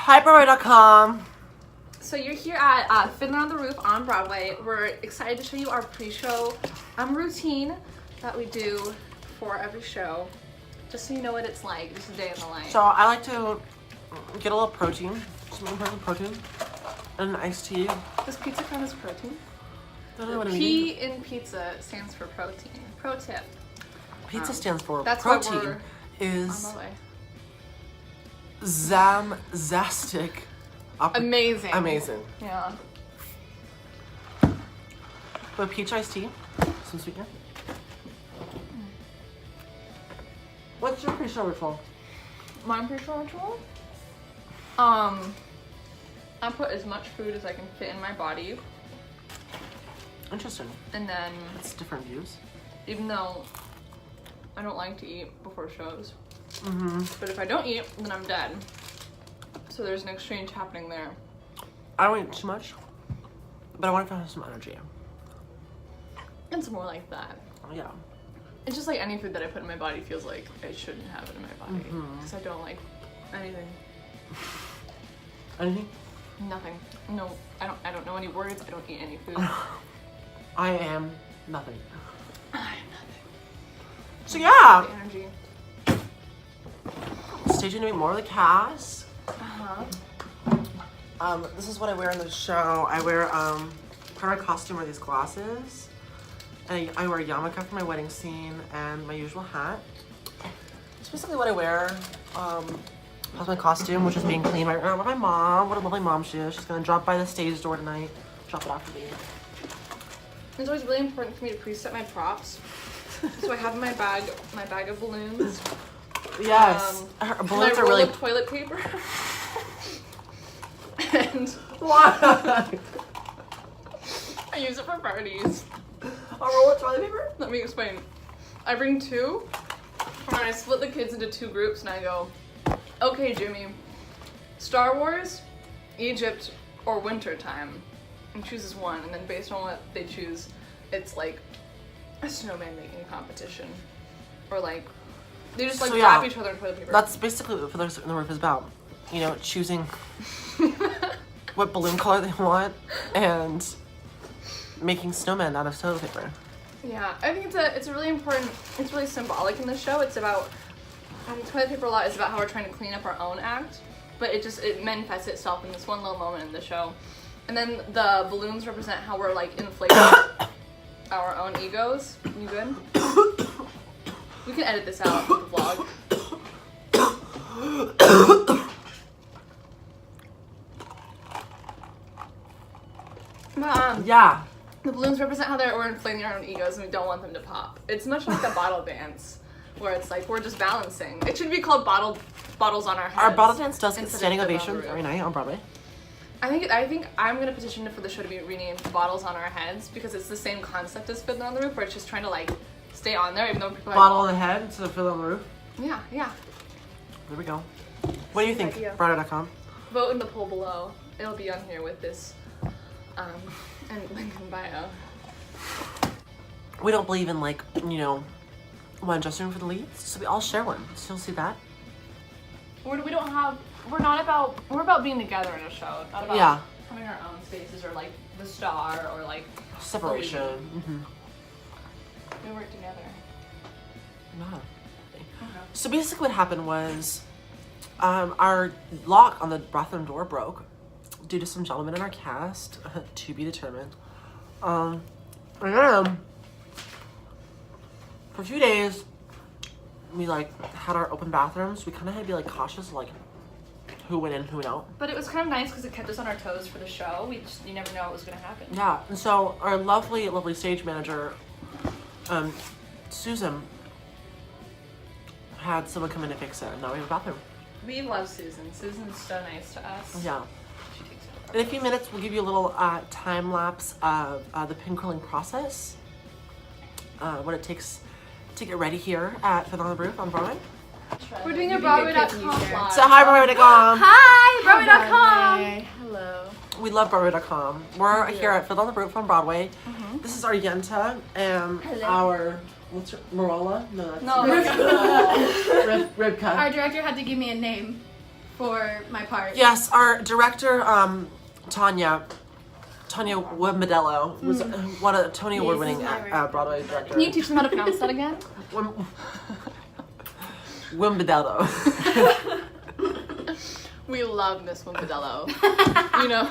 Hi, Broadway.com. So you're here at Fiddler on the Roof on Broadway. We're excited to show you our pre-show routine that we do for every show. Just so you know what it's like, just a day in the life. So I like to get a little protein, some important protein, and an iced tea. Does pizza count as protein? I don't know what I mean. P in pizza stands for protein. Pro tip. Pizza stands for that's protein. Why we're is on my way. Zamzastic. Amazing. Amazing. Yeah. But peach iced tea, some sweetener. What's your pre-show ritual? My pre-show ritual? I put as much food as I can fit in my body. Interesting. And then, That's different views. even though I don't like to eat before shows, Mm-hmm. but if I don't eat, then I'm dead. So there's an exchange happening there. I don't eat too much, but I want to have some energy. It's more like that. Yeah. It's just like any food that I put in my body feels like I shouldn't have it in my body. Because I don't like anything. Anything? Nothing. No, I don't know any words. I don't eat any food. I am nothing. I am nothing. So yeah, The energy. stay tuned to meet more of the cast. Uh-huh. This is what I wear in the show. I wear part of my costume are these glasses. And I wear a yarmulke for my wedding scene and my usual hat. It's basically what I wear. That's my costume, which is being cleaned right now by my mom. What a lovely mom she is. She's gonna drop by the stage door tonight. Drop it off for me. It's always really important for me to preset my props. So I have in my bag of balloons. Yes. Her balloons my are really roll of toilet paper. And Why? I use it for parties. A roll of toilet paper? Let me explain. I bring two, and I split the kids into two groups, and I go, okay, Jimmy, Star Wars, Egypt, or winter time. And chooses one, and then based on what they choose, it's like a snowman making competition. Or like, they just like So, wrap yeah, each other in toilet paper. That's basically what Fiddler on the Roof is about. You know, choosing what balloon color they want and making snowmen out of toilet paper. Yeah, I think it's a really important, it's really symbolic in the show. It's about, toilet paper a lot is about how we're trying to clean up our own act, but it manifests itself in this one little moment in the show. And then the balloons represent how we're like inflating our own egos. You good? We can edit this out with the vlog. But, Yeah. the balloons represent how we're inflating our own egos and we don't want them to pop. It's much like the bottle dance, where it's like we're just balancing. It should be called bottles on our heads. Our bottle dance does get instead of standing Fiddler on ovations the Roof. every night on Broadway. I think I'm gonna petition for the show to be renamed Bottles on Our Heads because it's the same concept as Fiddler on the Roof, where it's just trying to like stay on there, even though people are Bottle on the head instead of Fiddler on the Roof. Yeah. There we go. What do you think, idea. Broadway.com? Vote in the poll below. It'll be on here with this, and link in bio. We don't believe in like, you know, one dressing room for the leads, so we all share one. So you'll see that. We're about being together in a show, not about Yeah. having our own spaces or like the star or like Separation. the lead. Mm-hmm. We work together. Yeah. Okay. So basically what happened was our lock on the bathroom door broke due to some gentlemen in our cast, to be determined. And then for a few days we like had our open bathrooms. We kind of had to be like cautious like who went in, who went out. But it was kind of nice because it kept us on our toes for the show. You never know what was going to happen. Yeah, and so our lovely stage manager, Susan, had someone come in and fix it, and now we have a bathroom. We love Susan. Susan's so nice to us. Yeah. She takes care of us. In a few minutes, we'll give you a little time lapse of the pin curling process, what it takes to get ready here at Fiddler on the Roof on Broadway. We're doing a Broadway.com vlog. So hi, Broadway.com. Hi, Broadway.com. Hello. We love Broadway.com. We're here at Fiddler on the Roof on Broadway. Mm-hmm. This is our Yenta and our what's your, Marala? No, that's No, rib cut. Our director had to give me a name for my part. Yes, our director, Tanya Wimbedello was one of Tony Award-winning Broadway director. Can you teach them how to pronounce that again? Wimbedello. We love Miss Wimbedello. You know.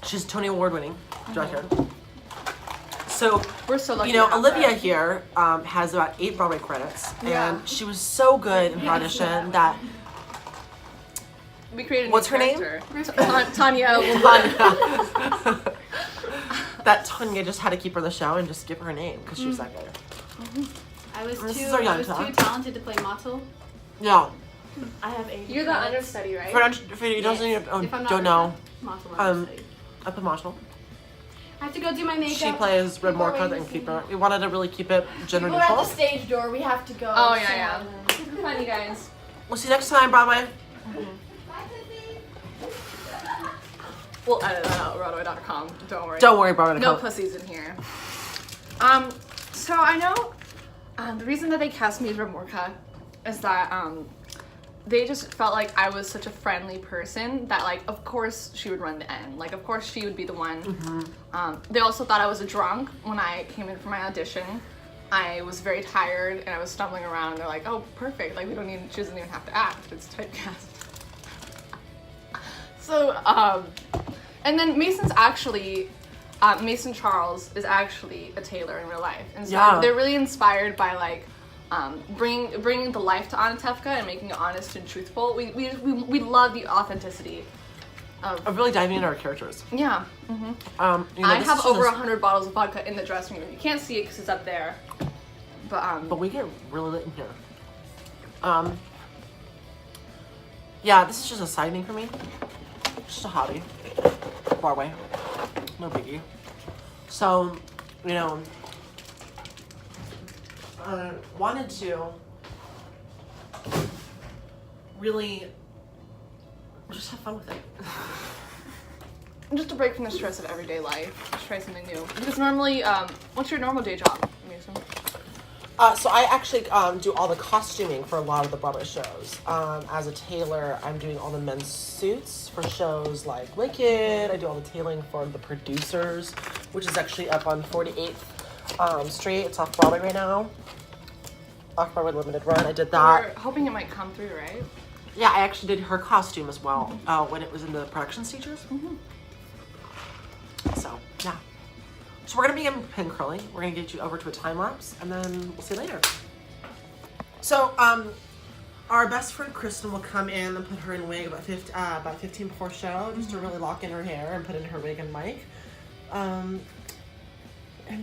She's Tony Award-winning director. So We're so lucky. you know, to have Olivia her. here has about 8 Broadway credits, Yeah. and she was so good in her audition that We created a What's new her name? character. Tanya Wimbedello. that Tanya just had to keep her in the show and just give her a name because she was that good. I was This too is our young talk. talented to play Motto. Yeah. I have 80 You're the credits. understudy, right? For you Yes. don't If I'm not don't know, Motto Um, understudy. I put Marshall. I have to go do my makeup. She plays Red People are Morca waiting and to keep see her. We wanted to really keep it gender People are at neutral. the stage door. We have to go. Oh, say yeah, hi to them. Super fun, you guys. We'll see you next time, Broadway. We'll edit that out, Broadway.com. Don't worry. Don't worry, Broadway. No pussies in here. So I know the reason that they cast me as Remorca is that they just felt like I was such a friendly person that, like, of course she would run the end. Like, of course she would be the one. They also thought I was a drunk when I came in for my audition. I was very tired and I was stumbling around. And they're like, "Oh, perfect! Like, she doesn't even have to act. It's typecast." So, and then Mason's actually, Mason Charles is actually a tailor in real life. And so Yeah. they're really inspired by, like, bringing the life to Anatevka and making it honest and truthful. We love the authenticity of, I'm really diving into our characters. yeah. You know, I this have is over just- 100 bottles of vodka in the dressing room. You can't see it because it's up there. But we get really lit in here. Yeah, this is just a side thing for me. Just a hobby. Broadway. No biggie. So, you know, wanted to really just have fun with it. Just a break from the stress of everyday life. Just try something new. Because normally, what's your normal day job, Mason? So I actually do all the costuming for a lot of the Broadway shows. As a tailor, I'm doing all the men's suits for shows like Wicked. I do all the tailoring for The Producers, which is actually up on 48th Street. It's off Broadway right now. Off Broadway limited run. I did that. We're hoping it might come through, right? Yeah, I actually did her costume as well when it was in the production stages. So, yeah. So we're gonna be in pin curling. We're gonna get you over to a time lapse, and then we'll see you later. So, our best friend Kristen will come in and put her in wig about 15 before show, just to really lock in her hair and put in her wig and mic. And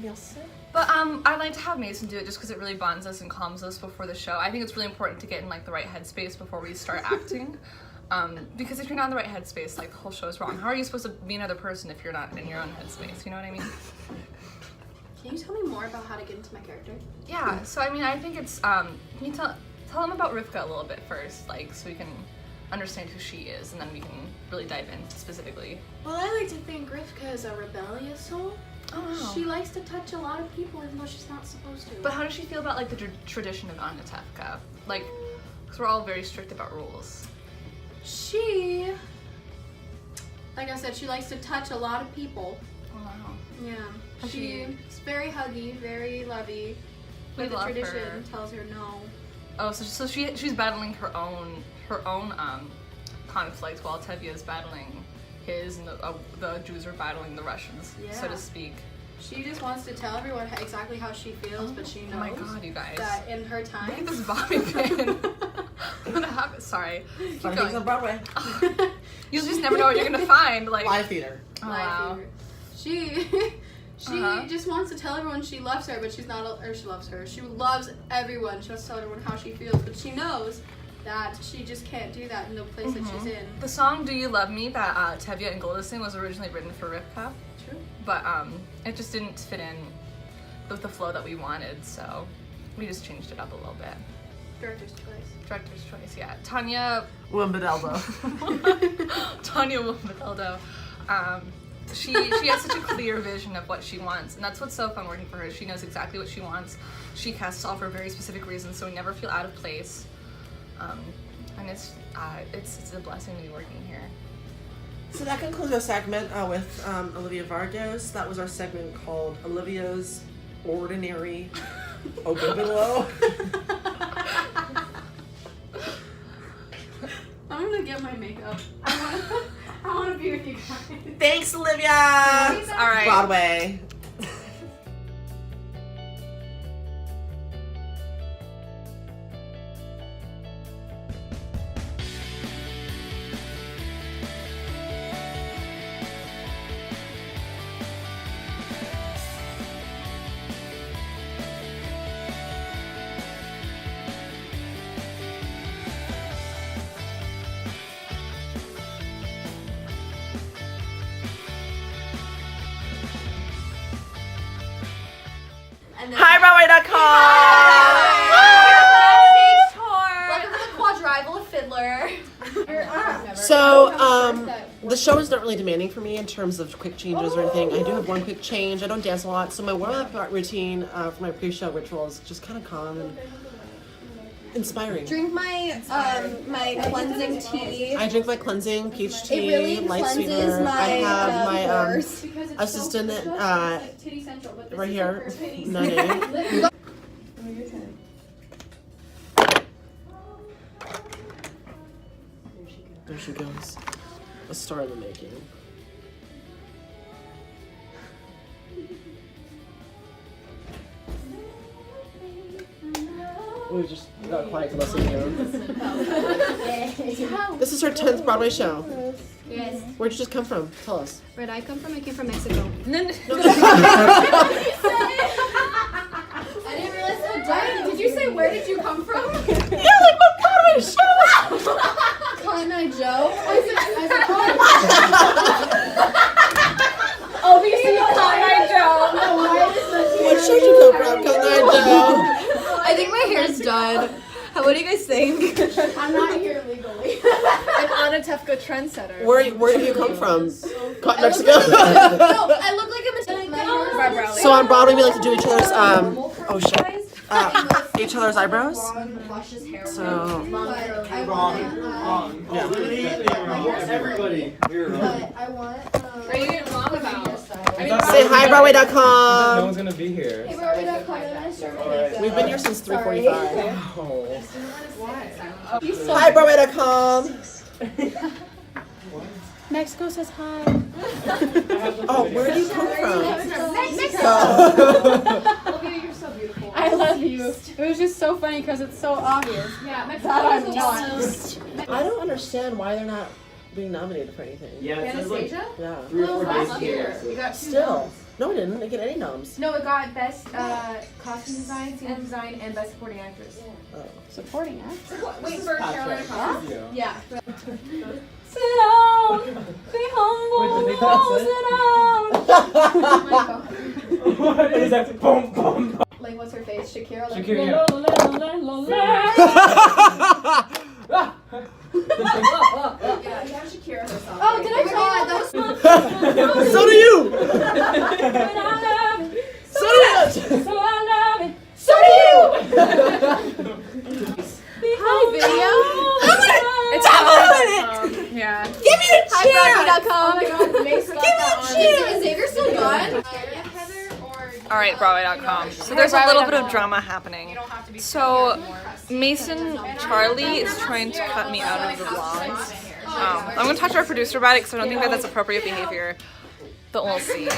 you'll see. But I like to have Mason do it just because it really bonds us and calms us before the show. I think it's really important to get in, like, the right headspace before we start acting. Because if you're not in the right headspace, like, the whole show is wrong. How are you supposed to be another person if you're not in your own headspace? You know what I mean? Can you tell me more about how to get into my character? Yeah. So I mean, I think it's can you tell them about Rivka a little bit first, like, so we can understand who she is, and then we can really dive in specifically. Well, I like to think Rivka is a rebellious soul. Oh, wow. She likes to touch a lot of people even though she's not supposed to. But how does she feel about, like, the tradition of Anatevka? Like, because we're all very strict about rules. She, like I said, she likes to touch a lot of people. Oh, wow. Yeah. Has she- She's very huggy, very lovey. We But the love tradition her. tells her no. Oh, so she's battling her own conflict while Tevye is battling his, and the Jews are battling the Russians, so Yeah. to speak. She just wants to tell everyone exactly how she feels, but she knows Oh my God, you guys! that in her Look time. at this bobby pin. I'm gonna have it. Sorry. Keep Funny things on going. Broadway. You'll just never know what you're gonna find. Like, Live theater. oh, Live wow. fever. She just wants to tell everyone she loves her, but she's not, or she loves her. She loves everyone. She wants to tell everyone how she feels, but she knows that she just can't do that in the place that she's in. The song "Do You Love Me" that Tevye and Golda sing was originally written for Rivka, True. but it just didn't fit in with the flow that we wanted, so we just changed it up a little bit. Director's choice. Director's choice, yeah. Tanya Wimbedello. Tanya Wimbedello. She has such a clear vision of what she wants, and that's what's so fun working for her. She knows exactly what she wants. She casts all for very specific reasons, so we never feel out of place. and it's a blessing to be working here. So that concludes our segment with Olivia Vargas. That was our segment called Olivia's Ordinary Obibilo. I'm gonna get my makeup. I want to be with you guys. Thanks, Olivia. Thanks, All right. Broadway. Highbroadway.com. Welcome to the quadrival of Fiddler. So, the show is not really demanding for me in terms of quick changes or anything. I do have one quick change. I don't dance a lot, so my warm-up routine for my pre-show ritual is just kind of calm and inspiring. Drink my my cleansing tea. I drink my cleansing peach tea, It really light cleanses sweetener. my I have my pores. assistant Titty Central, but this right is here, for titties. Nane. There she goes. A star in the making. We just got quiet to listen to you. This is her 10th Broadway show. Yes. Where'd you just come from? Tell us. Where'd I come from? I came from Mexico. I didn't realize how dark. Did you say where did you come from? Yeah, like what Broadway show? Cotton Eye Joe. Obviously, Cotton Eye Joe. What show did you come from? Cotton Eye Joe. I think my hair's done. What do you guys think? I'm not here legally. An Anatefka trendsetter. Where do you come from? Mexico. No, I look like I'm a So on Broadway, we like to do each other's each other's eyebrows. So Wrong. yeah. Everybody. We're wrong. I want. Are you getting wrong about? Say hi, No Broadway.com. one's gonna be here. We've been here since 3:45. Oh. Hi, Broadway.com. Mexico says hi. Oh, where do you come from? Mexico. Olivia, you're so beautiful. I love you. It was just so funny because it's so obvious. Yeah, Mexico That is I'm not. I don't understand why they're not being nominated for anything. Yeah, it says like Anastasia? Yeah. 3 or 4 days Last here. year. We got 2 Still. noms. No, it didn't. They get any noms. No, it got best costume design, scene design, and best supporting actress. Oh. Supporting us. Wait for Carolina Costa. Yeah. Yeah. Sit down. Be humble. Wait, did they not Oh my God. What is that? Boom, boom. Like, what's her face? Shakira? Like, Shakira. Yeah, you have Shakira herself. Oh, did I God, that was So do you. So do you. So do you. Hi, video. It's yeah. Give me the chair. Oh my God, Mace got that on. Is Xavier still gone? Heather or... All right, Broadway.com. So there's a little bit of drama happening. So Mason Charlie is trying to cut me out of the vlogs. I'm gonna talk to our producer about it because I don't think that that's appropriate behavior, but we'll see.